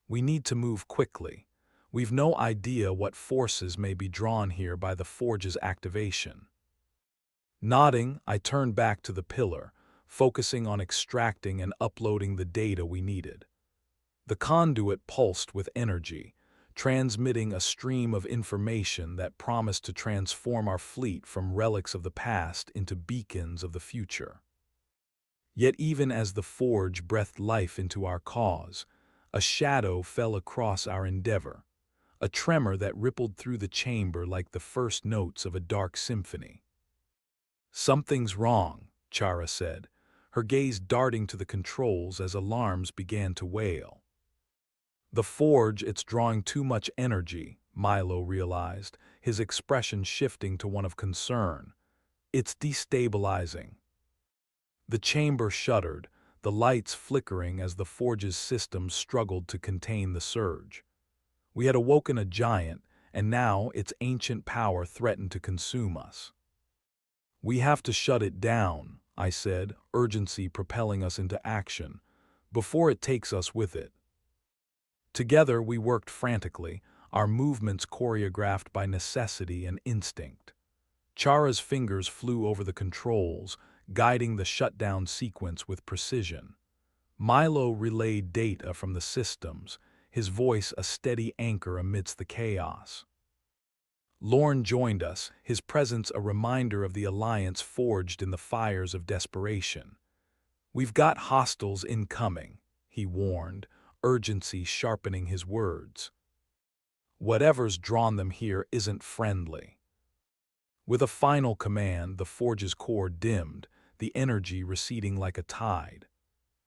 "We need to move quickly. We've no idea what forces may be drawn here by the forge's activation." Nodding, I turned back to the pillar, focusing on extracting and uploading the data we needed. The conduit pulsed with energy, transmitting a stream of information that promised to transform our fleet from relics of the past into beacons of the future. Yet even as the forge breathed life into our cause, a shadow fell across our endeavor, a tremor that rippled through the chamber like the first notes of a dark symphony. "Something's wrong," Chara said, her gaze darting to the controls as alarms began to wail. "The forge, it's drawing too much energy," Milo realized, his expression shifting to one of concern. "It's destabilizing." The chamber shuddered, the lights flickering as the forge's systems struggled to contain the surge. We had awoken a giant, and now its ancient power threatened to consume us. "We have to shut it down," I said, urgency propelling us into action, "before it takes us with it." Together we worked frantically, our movements choreographed by necessity and instinct. Chara's fingers flew over the controls, guiding the shutdown sequence with precision. Milo relayed data from the systems, his voice a steady anchor amidst the chaos. Lorne joined us, his presence a reminder of the alliance forged in the fires of desperation. "We've got hostiles incoming," he warned, urgency sharpening his words. "Whatever's drawn them here isn't friendly." With a final command, the forge's core dimmed, the energy receding like a tide.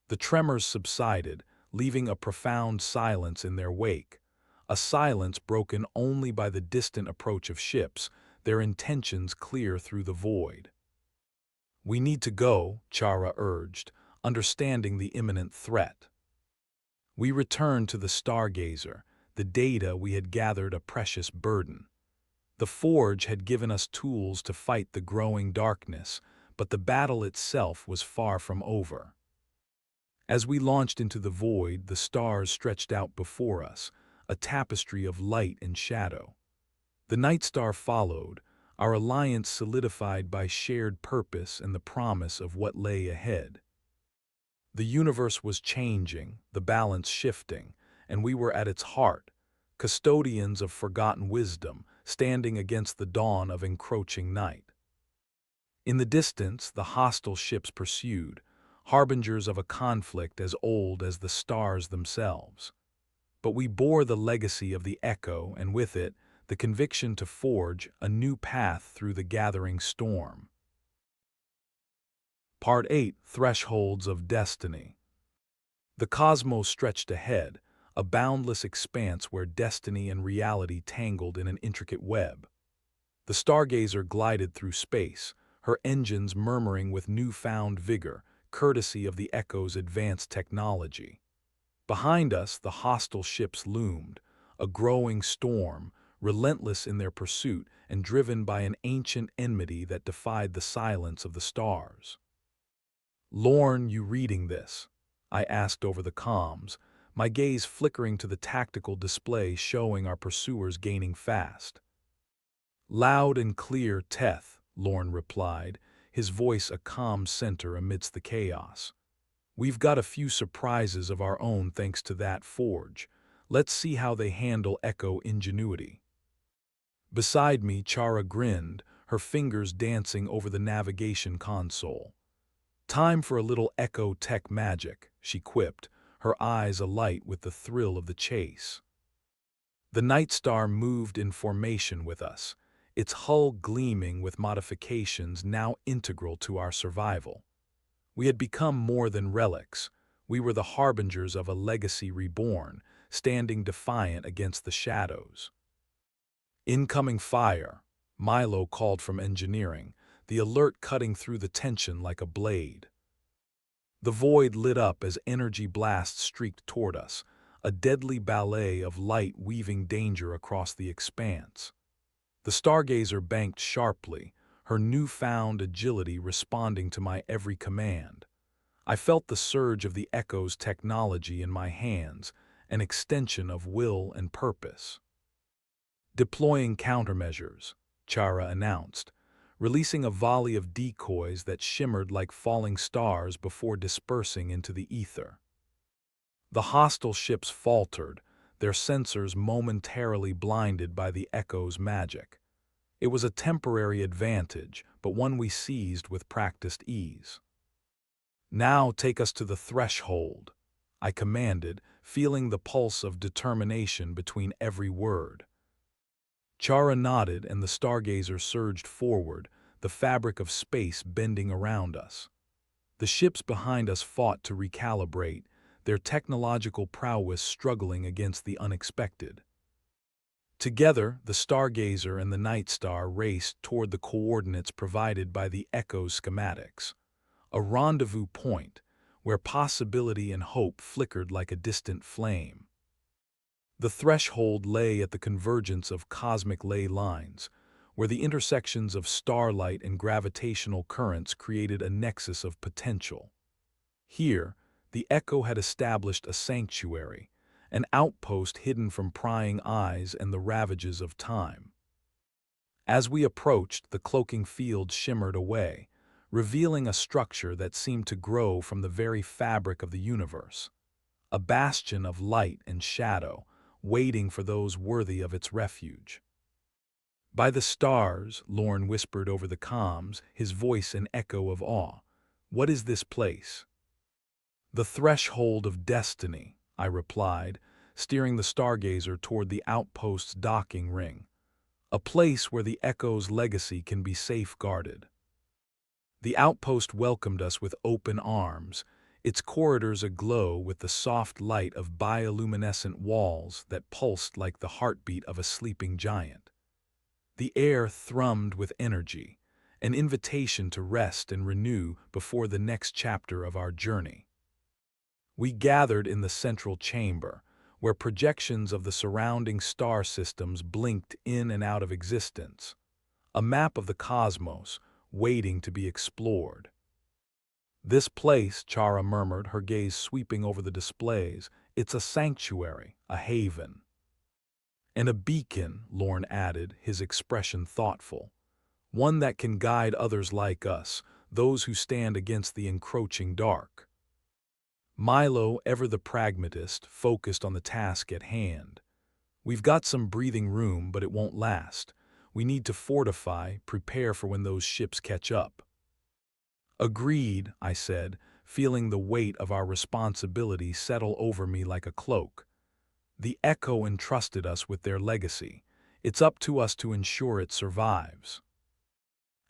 The tremors subsided, leaving a profound silence in their wake, a silence broken only by the distant approach of ships, their intentions clear through the void. "We need to go," Chara urged, understanding the imminent threat. We returned to the Stargazer, the data we had gathered a precious burden. The forge had given us tools to fight the growing darkness, but the battle itself was far from over. As we launched into the void, the stars stretched out before us, a tapestry of light and shadow. The Night Star followed, our alliance solidified by shared purpose and the promise of what lay ahead. The universe was changing, the balance shifting, and we were at its heart, custodians of forgotten wisdom, standing against the dawn of encroaching night. In the distance, the hostile ships pursued, harbingers of a conflict as old as the stars themselves. But we bore the legacy of the echo, and with it, the conviction to forge a new path through the gathering storm. Part 8: Thresholds of Destiny. The cosmos stretched ahead, a boundless expanse where destiny and reality tangled in an intricate web. The Stargazer glided through space, her engines murmuring with newfound vigor, courtesy of the Echo's advanced technology. Behind us, the hostile ships loomed, a growing storm, relentless in their pursuit and driven by an ancient enmity that defied the silence of the stars. "Lorne, you reading this?" I asked over the comms, my gaze flickering to the tactical display showing our pursuers gaining fast. "Loud and clear, Teth," Lorne replied, his voice a calm center amidst the chaos. "We've got a few surprises of our own thanks to that forge. Let's see how they handle Echo ingenuity." Beside me, Chara grinned, her fingers dancing over the navigation console. "Time for a little echo-tech magic," she quipped, her eyes alight with the thrill of the chase. The Night Star moved in formation with us, its hull gleaming with modifications now integral to our survival. We had become more than relics. We were the harbingers of a legacy reborn, standing defiant against the shadows. "Incoming fire," Milo called from engineering, the alert cutting through the tension like a blade. The void lit up as energy blasts streaked toward us, a deadly ballet of light weaving danger across the expanse. The Stargazer banked sharply, her newfound agility responding to my every command. I felt the surge of the Echo's technology in my hands, an extension of will and purpose. "Deploying countermeasures," Chara announced, releasing a volley of decoys that shimmered like falling stars before dispersing into the ether. The hostile ships faltered, their sensors momentarily blinded by the Echo's magic. It was a temporary advantage, but one we seized with practiced ease. "Now take us to the threshold," I commanded, feeling the pulse of determination between every word. Chara nodded and the Stargazer surged forward, the fabric of space bending around us. The ships behind us fought to recalibrate, their technological prowess struggling against the unexpected. Together, the Stargazer and the Night Star raced toward the coordinates provided by the Echo's schematics, a rendezvous point where possibility and hope flickered like a distant flame. The threshold lay at the convergence of cosmic ley lines, where the intersections of starlight and gravitational currents created a nexus of potential. Here, the Echo had established a sanctuary, an outpost hidden from prying eyes and the ravages of time. As we approached, the cloaking field shimmered away, revealing a structure that seemed to grow from the very fabric of the universe, a bastion of light and shadow, waiting for those worthy of its refuge. "By the stars," Lorne whispered over the comms, his voice an echo of awe. "What is this place?" "The threshold of destiny," I replied, steering the Stargazer toward the outpost's docking ring, "a place where the Echo's legacy can be safeguarded." The outpost welcomed us with open arms, its corridors aglow with the soft light of bioluminescent walls that pulsed like the heartbeat of a sleeping giant. The air thrummed with energy, an invitation to rest and renew before the next chapter of our journey. We gathered in the central chamber, where projections of the surrounding star systems blinked in and out of existence, a map of the cosmos waiting to be explored. "This place," Chara murmured, her gaze sweeping over the displays, "it's a sanctuary, a haven." "And a beacon," Lorne added, his expression thoughtful. "One that can guide others like us, those who stand against the encroaching dark." Milo, ever the pragmatist, focused on the task at hand. "We've got some breathing room, but it won't last. We need to fortify, prepare for when those ships catch up." "Agreed," I said, feeling the weight of our responsibility settle over me like a cloak. The Echo entrusted us with their legacy. It's up to us to ensure it survives.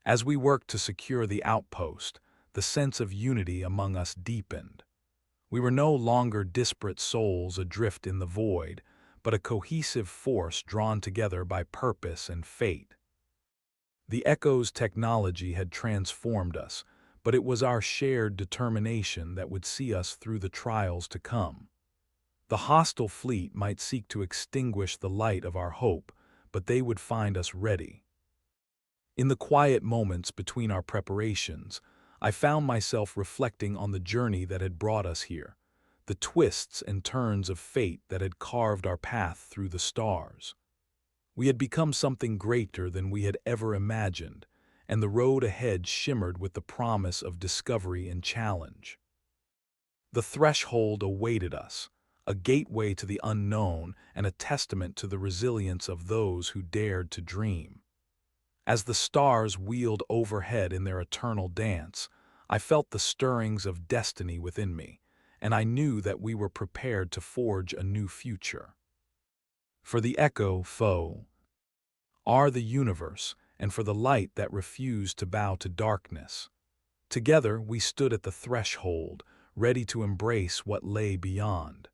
As we worked to secure the outpost, the sense of unity among us deepened. We were no longer disparate souls adrift in the void, but a cohesive force drawn together by purpose and fate. The Echo's technology had transformed us, but it was our shared determination that would see us through the trials to come. The hostile fleet might seek to extinguish the light of our hope, but they would find us ready. In the quiet moments between our preparations, I found myself reflecting on the journey that had brought us here, the twists and turns of fate that had carved our path through the stars. We had become something greater than we had ever imagined, and the road ahead shimmered with the promise of discovery and challenge. The threshold awaited us, a gateway to the unknown and a testament to the resilience of those who dared to dream. As the stars wheeled overhead in their eternal dance, I felt the stirrings of destiny within me, and I knew that we were prepared to forge a new future. For the echo foe are the universe, and for the light that refused to bow to darkness. Together we stood at the threshold, ready to embrace what lay beyond.